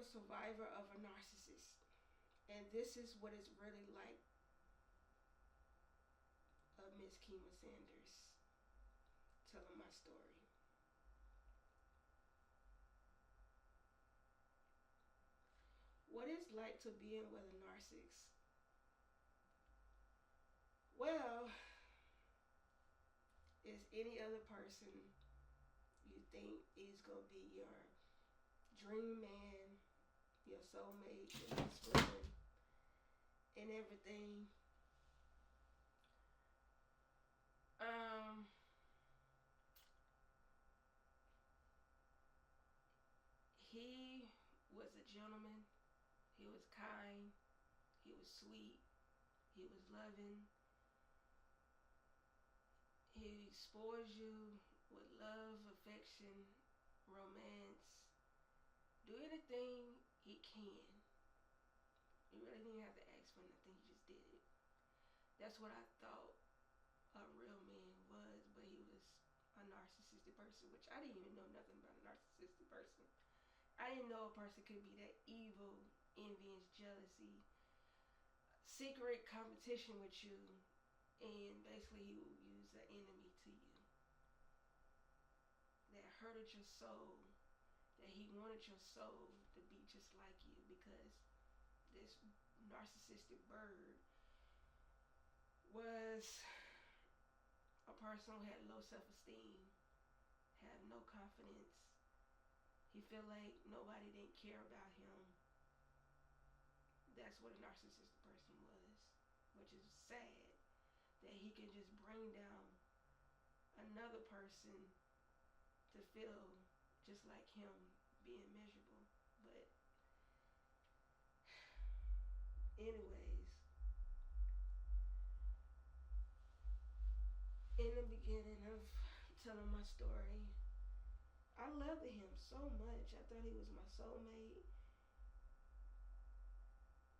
a survivor of a narcissist, and this is what it's really like of Miss Kima Sanders telling my story. What it's like to be in with a narcissist. Well, is any other person you think is gonna be your dream man, your soulmate, your best friend, and everything. Um, he was a gentleman. He was kind. He was sweet. He was loving. He spoils you with love, affection, romance. Do anything he can. You really didn't have to ask for nothing. He just did it. That's what I thought a real man was, but he was a narcissistic person, which I didn't even know nothing about a narcissistic person. I didn't know a person could be that evil, envious, jealousy, secret competition with you, and basically he will use an enemy to you that hurted your soul, that he wanted your soul to be just like you because this narcissistic bird was a person who had low self-esteem, had no confidence. He felt like nobody didn't care about him. That's what a narcissistic person was, which is sad that he can just bring down another person to feel just like him being miserable. But anyways, in the beginning of telling my story, I loved him so much. I thought he was my soulmate.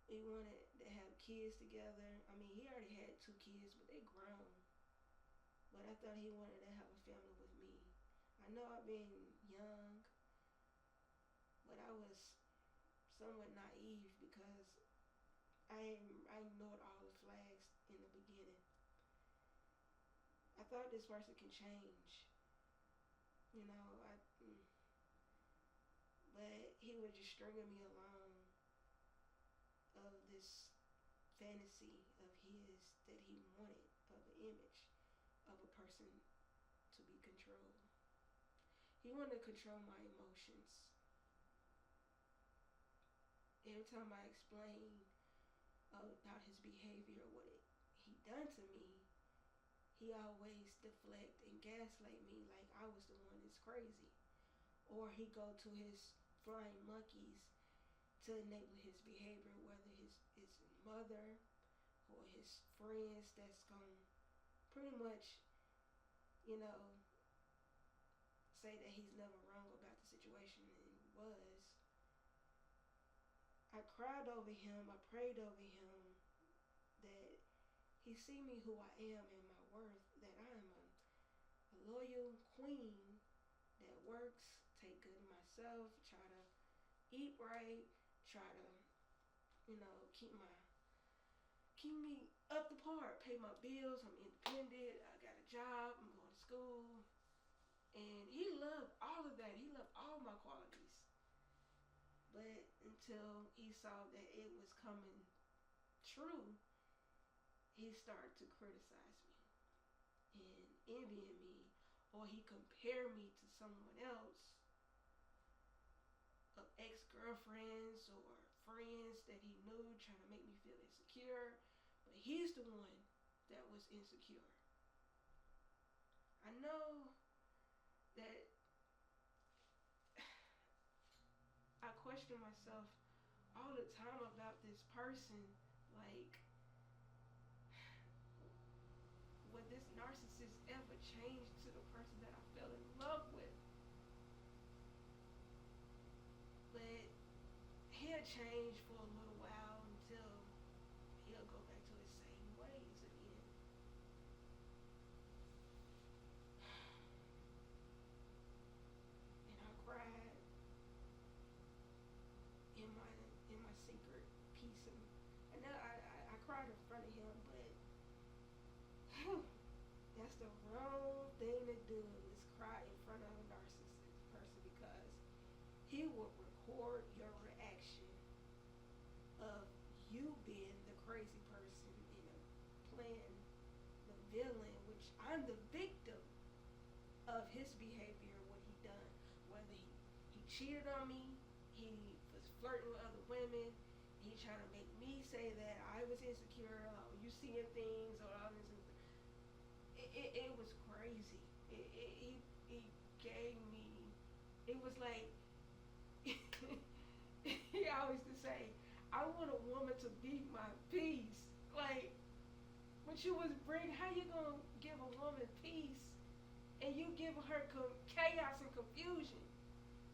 We wanted to have kids together. I mean, he already had 2 kids, but they grown. But I thought he wanted to have a family with me. I know I've been young, but I was somewhat naive because I ignored all the flags in the beginning. I thought this person can change, you know. But he was just stringing me along of this fantasy of his that he wanted of an image of a person to be controlled. He wanted to control my emotions. Every time I explained about his behavior, what he done to me, he always deflect and gaslight me like I was the one that's crazy. Or he go to his flying monkeys to enable his behavior, whether his mother or his friends that's gonna pretty much, you know, say that he's never wrong about the situation, and he was. I cried over him, I prayed over him that he see me who I am and my worth, that I am a loyal queen that works, take good of myself, try to eat right, try to, keep me up the part, pay my bills, I'm independent, I got a job, I'm going to school. And he loved all of that. He loved all my qualities. But until he saw that it was coming true, he started to criticize me and envying me, or he compared me to someone else, of ex-girlfriends or friends that he knew, trying to make me feel insecure. But he's the one that was insecure. I know that I question myself all the time about this person. Like, would this narcissist ever change to the person that I fell in love with? But he'll change for a little while until he'll go back to his same ways again. And I cried. He will record your reaction of you being the crazy person, playing the villain, which I'm the victim of his behavior, what he done. Whether he cheated on me, he was flirting with other women, he trying to make me say that I was insecure, you seeing things, or all this. It was crazy. He gave me. It was like he always used to say, "I want a woman to beat my peace." Like, what you was bring? How you gonna give a woman peace and you give her chaos and confusion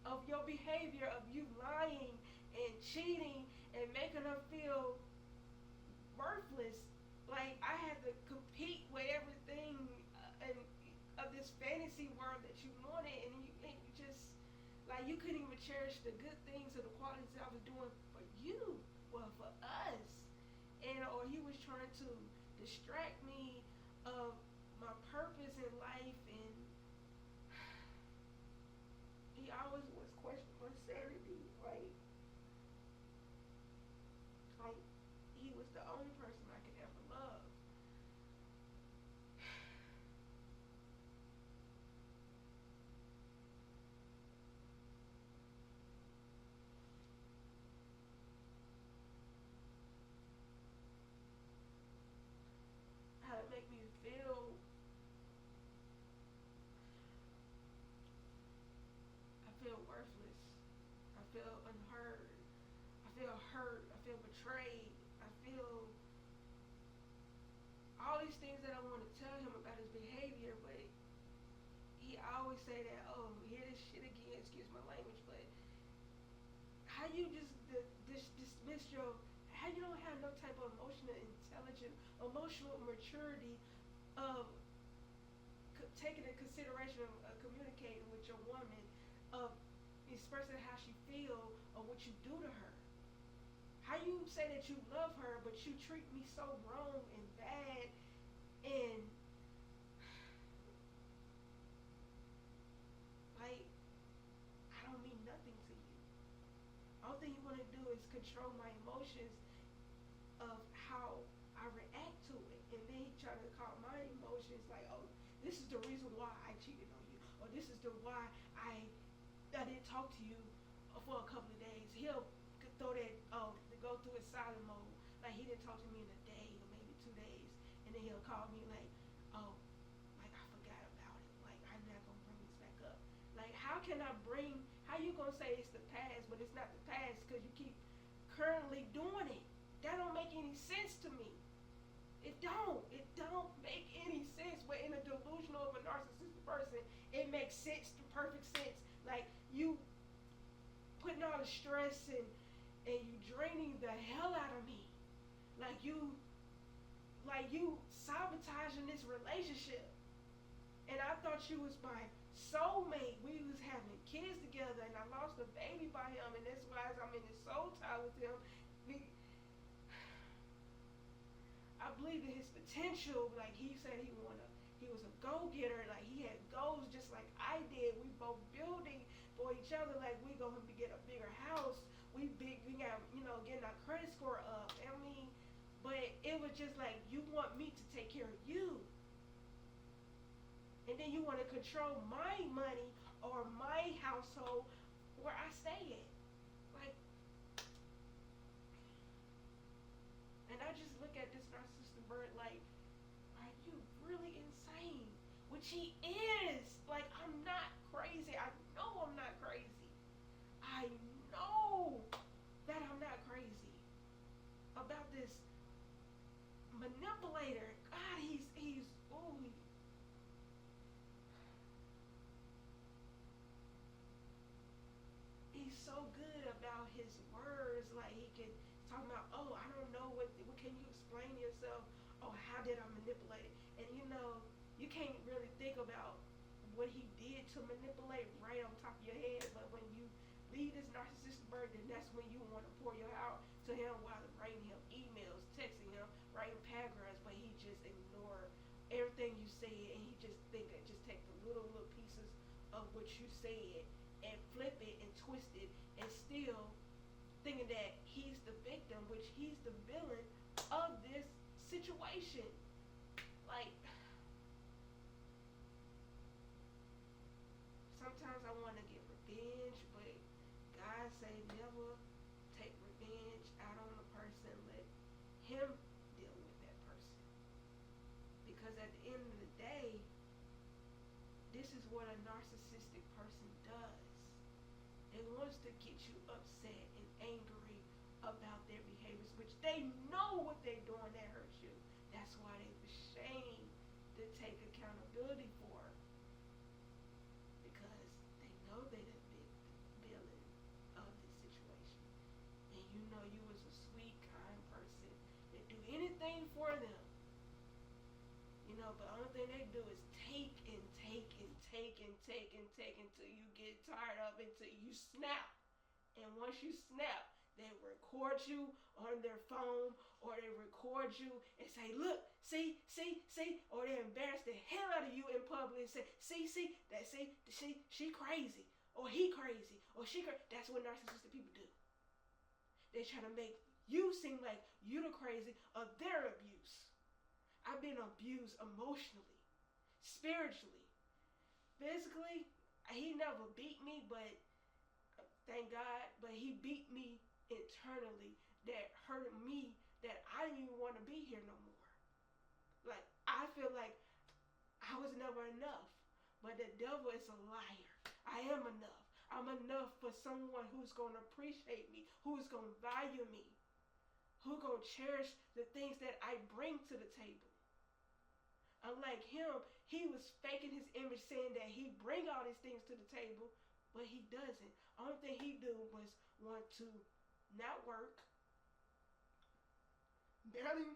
of your behavior, of you lying and cheating and making her feel worthless? Like, I had to compete with everything and of this fantasy world that you wanted, and you just like you couldn't even cherish the good things or the qualities that I was doing for you, well, for us, and or he was trying to distract me of my purpose in life, and he always was questioning my sanity, like he was the only person I could ever love. How it make me feel? I feel worthless. I feel unheard. I feel hurt. I feel betrayed. I feel all these things that I want to tell him about his behavior, but he always say that, oh, hear this shit again, excuse my language, but how you just dismiss your, how you don't have no type of emotional intelligence, emotional maturity of taking into consideration of communicating with your woman, of expressing how she feel or what you do to her. How you say that you love her, but you treat me so wrong and bad, and like I don't mean nothing to you. All thing you want to do is control my emotions of how I react to it, and then he try to call my emotions like, oh, this is the reason why I cheated on you, or this is the why I didn't talk to you for a couple of days. He'll throw that to go through his silent mode, like he didn't talk to me in a day or maybe 2 days, and then he'll call me like, oh, like I forgot about it, like I'm not gonna bring this back up. Like, how can I bring? How you gonna say it's the past, but it's not the past because you keep currently doing it? That don't make any sense to me. It don't. It don't make any sense. But in a delusional of a narcissistic person, it makes sense, the perfect sense. Like you putting all the stress and you draining the hell out of me. Like you sabotaging this relationship. And I thought you was my soulmate. We was having kids together, and I lost a baby by him, and that's why I'm in this soul tie with him. I believe in his potential. Like he said, he was a go-getter. Like he had goals just like I did. We both building for each other. Like we gonna get a bigger house. We got getting our credit score up. I mean, but it was just like you want me to take care of you, and then you want to control my money or my household where I stay at. Like, and I just look at this narcissistic bird like, are you really insane? Which he is. Like, I'm not crazy. I know I'm not crazy. I know that I'm not crazy about this manipulator. God, he's so good about his words. Like he can talk about, oh, I don't know what can you explain yourself? Oh, how did I manipulate it? And you can't really think about what he did to manipulate right on top of your head. But when you leave this narcissistic bird, then that's when you want to pour your heart to him while writing him emails, texting him, writing paragraphs. But he just ignore everything you said, and he just think that just take the little pieces of what you said and flip it and twist it and still thinking that he's the victim, which he's the villain of this situation. Like, sometimes I want to get revenge, but God say never take revenge out on a person. Let him deal with that person. Because at the end of the day, this is what a narcissistic person does. It wants to get you upset and angry about their behaviors, which they know what they're doing that hurts you. That's why they're ashamed to take accountability for it. Because they know they're the big villain of this situation. And you know you was a sweet, kind person that do anything for them. You know, but the only thing they do is take and take and take and take and take until you get tired of it, until you snap. And once you snap, they record you on their phone, or they record you and say, look, see, or they embarrass the hell out of you in public and say, see, she crazy, or he crazy, or she crazy. That's what narcissistic people do. They try to make you seem like you the crazy of their abuse. I've been abused emotionally, spiritually, physically. He never beat me, but thank God, but he beat me internally that hurted me that I didn't even want to be here no more. Like, I feel like I was never enough, but the devil is a liar. I am enough. I'm enough for someone who's going to appreciate me, who's going to value me, who's going to cherish the things that I bring to the table. Unlike him, he was faking his image, saying that he bring all these things to the table, but he doesn't. Only thing he do was want to not work, barely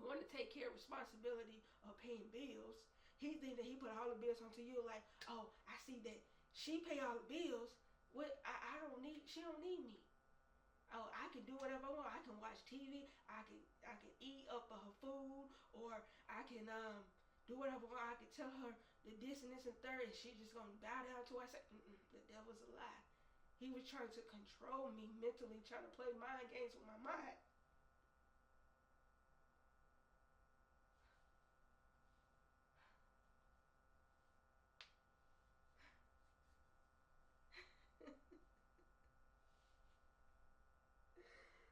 want to take care of responsibility of paying bills. He think that he put all the bills onto you. Like, oh, I see that she pay all the bills. What I don't need. She don't need me. Oh, I can do whatever I want. I can watch TV. I can eat up of her food, or I can do whatever I want. I can tell her the this and this and third, and she just gonna bow down to us. The devil's a lie. He was trying to control me mentally, trying to play mind games with my mind.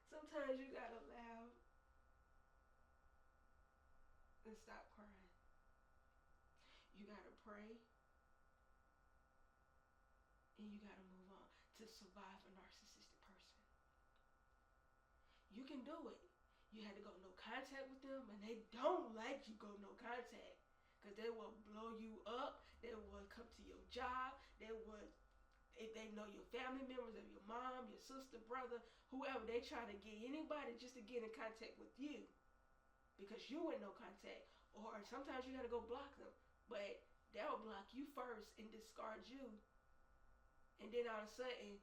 Sometimes you gotta laugh and stop crying. You gotta pray and you gotta move on to survive a narcissistic person. You can do it. You had to go no contact with them, and they don't like you go no contact, because they will blow you up. They will come to your job. They will, if they know your family members, of your mom, your sister, brother, whoever, they try to get anybody just to get in contact with you because you in no contact. Or sometimes you got to go block them, but they'll block you first and discard you. And then all of a sudden,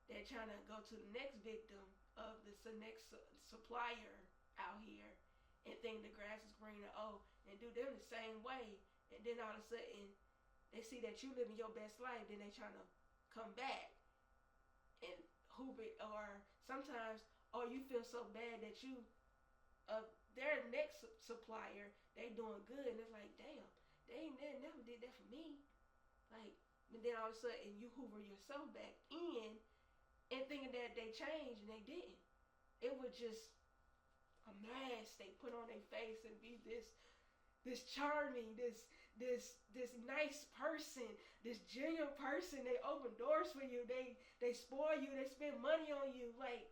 they're trying to go to the next victim of the next supplier out here and think the grass is greener. Oh, and do them the same way. And then all of a sudden, they see that you living your best life, then they trying to come back and hoover it. Or sometimes, oh, you feel so bad that you, their next supplier, they doing good, and it's like, damn, they never did that for me. Like, and then all of a sudden, you hoover yourself back in and thinking that they changed, and they didn't. It was just a mask they put on their face and be this charming, this nice person, this genuine person. They open doors for you. They spoil you. They spend money on you, like,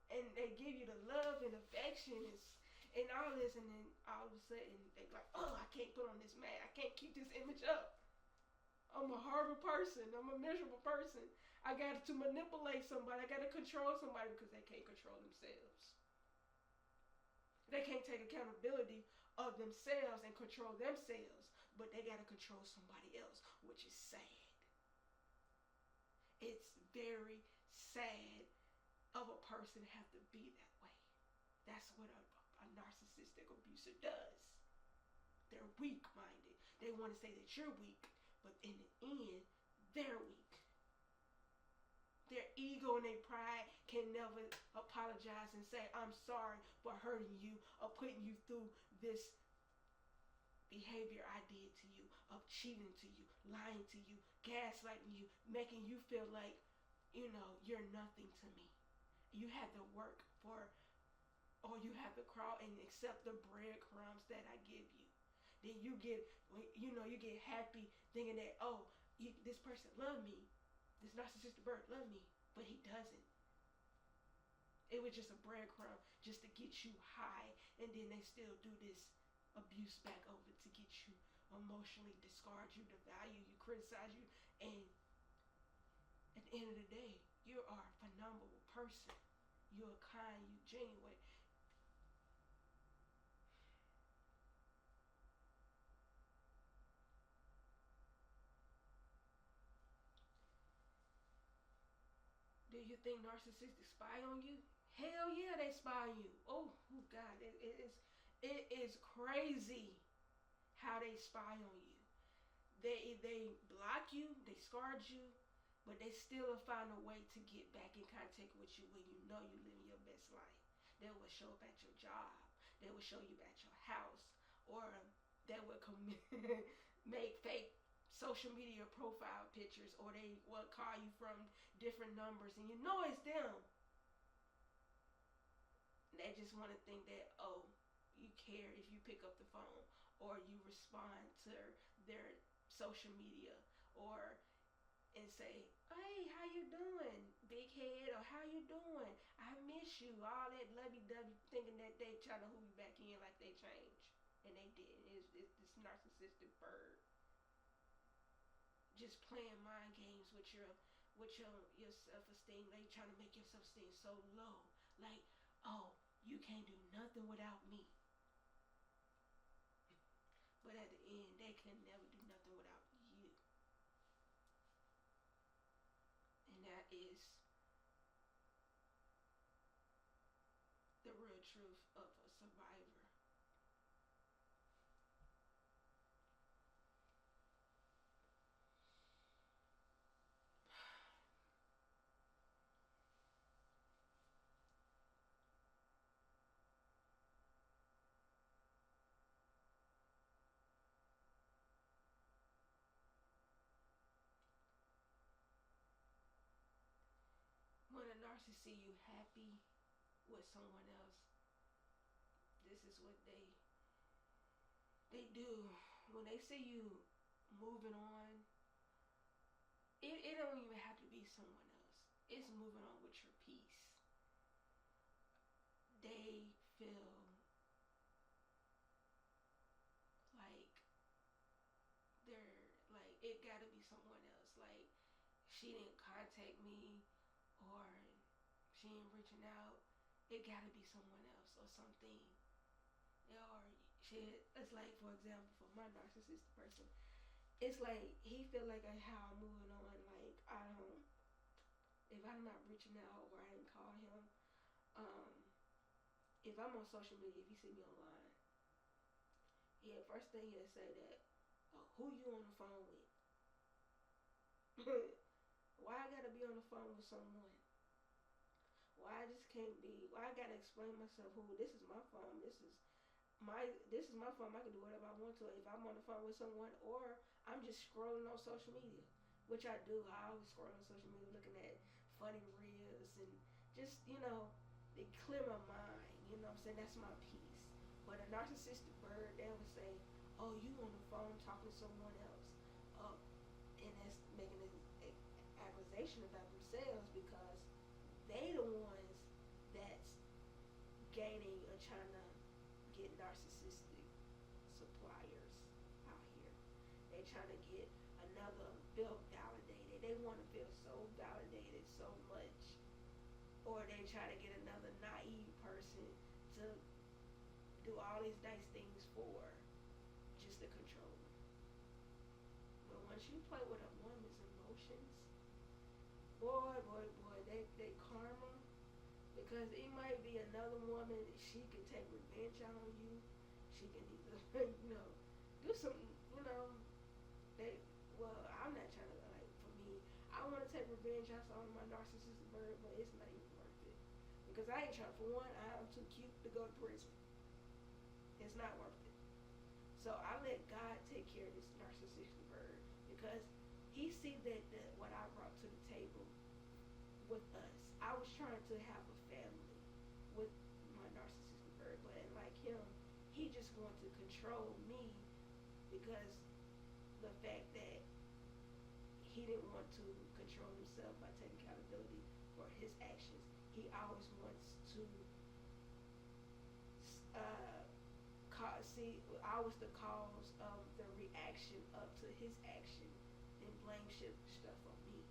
and they give you the love and affection and all this. And then all of a sudden they like, oh, I can't put on this mask. I can't keep this image up. I'm a horrible person. I'm a miserable person. I got to manipulate somebody. I got to control somebody because they can't control themselves. They can't take accountability of themselves and control themselves, but they got to control somebody else, which is sad. It's very sad of a person to have to be that way. That's what a narcissistic abuser does. They're weak-minded. They want to say that you're weak, but in the end, they're weak. Their ego and their pride can never apologize and say, I'm sorry for hurting you or putting you through this behavior I did to you, of cheating to you, lying to you, gaslighting you, making you feel like, you're nothing to me. You have to work for, or you have to crawl and accept the breadcrumbs that I give you. Then you get happy thinking that, this person love me, this narcissistic bird love me, but he doesn't. It was just a breadcrumb just to get you high, and then they still do this abuse back over to get you emotionally discard you, devalue you, criticize you, and at the end of the day, you are a phenomenal person. You're kind, you genuine. Do you think narcissists spy on you? Hell yeah, they spy on you. Oh God, it is crazy how they spy on you. They block you, they scarred you, but they still find a way to get back in contact with you when you know you living your best life. They will show up at your job. They will show you at your house, or they will make fake social media profile pictures, or they will call you from different numbers, and you know it's them. They just want to think that, you care if you pick up the phone or you respond to their social media, or and say, hey, how you doing, big head, or how you doing? I miss you. All that lovey-dovey, thinking that they trying to hook you back in like they changed, and they didn't. It's this narcissistic bird just playing mind games with your self-esteem. They trying to make your self-esteem so low, like, you can't do nothing without me. But at the end, they can never do nothing without you, and that is the real truth of a survivor. When a narcissist see you happy with someone else, this is what they do. When they see you moving on, it don't even have to be someone else. It's moving on with your peace. They feel like it gotta be someone else. Like, she didn't contact me, or she ain't reaching out. It gotta be someone else or something. Or shit. It's like, for example, for my narcissistic person, it's like he feel like how I'm moving on. Like, I don't, if I'm not reaching out or I didn't call him, um, if I'm on social media, if he see me online, first thing he'll say that, who you on the phone with? Why I gotta be on the phone with someone? Why I just can't be? Why I gotta explain myself? Who? This is my phone. This is my phone. I can do whatever I want to. If I'm on the phone with someone, or I'm just scrolling on social media, which I do. I always scroll on social media, looking at funny reels and just they clear my mind. You know what I'm saying? That's my peace. But a narcissistic bird, they would say, "Oh, you on the phone talking to someone else," and that's making an accusation about themselves, because they the ones that's gaining or trying to get narcissistic suppliers out here. They trying to get another feel validated. They want to feel so validated so much. Or they try to get another naive person to do all these nice things for, just to control them. But once you play with a woman's emotions, boy, they karma, because it might be another woman, she can take revenge on you. She can either, do something, they, well, I'm not trying to, like, for me, to take revenge out on my narcissistic bird, but it's not even worth it. Because I ain't trying, for one, I'm too cute to go to prison. It's not worth it. So I let God take care of this narcissistic bird because he see that what I brought to the table with us. I was trying to have a family with my narcissistic bird, but like him, he just wanted to control me because the fact that he didn't want to control himself by taking accountability for his actions. He always wants to see I was the cause of the reaction up to his action and blame shit stuff on me.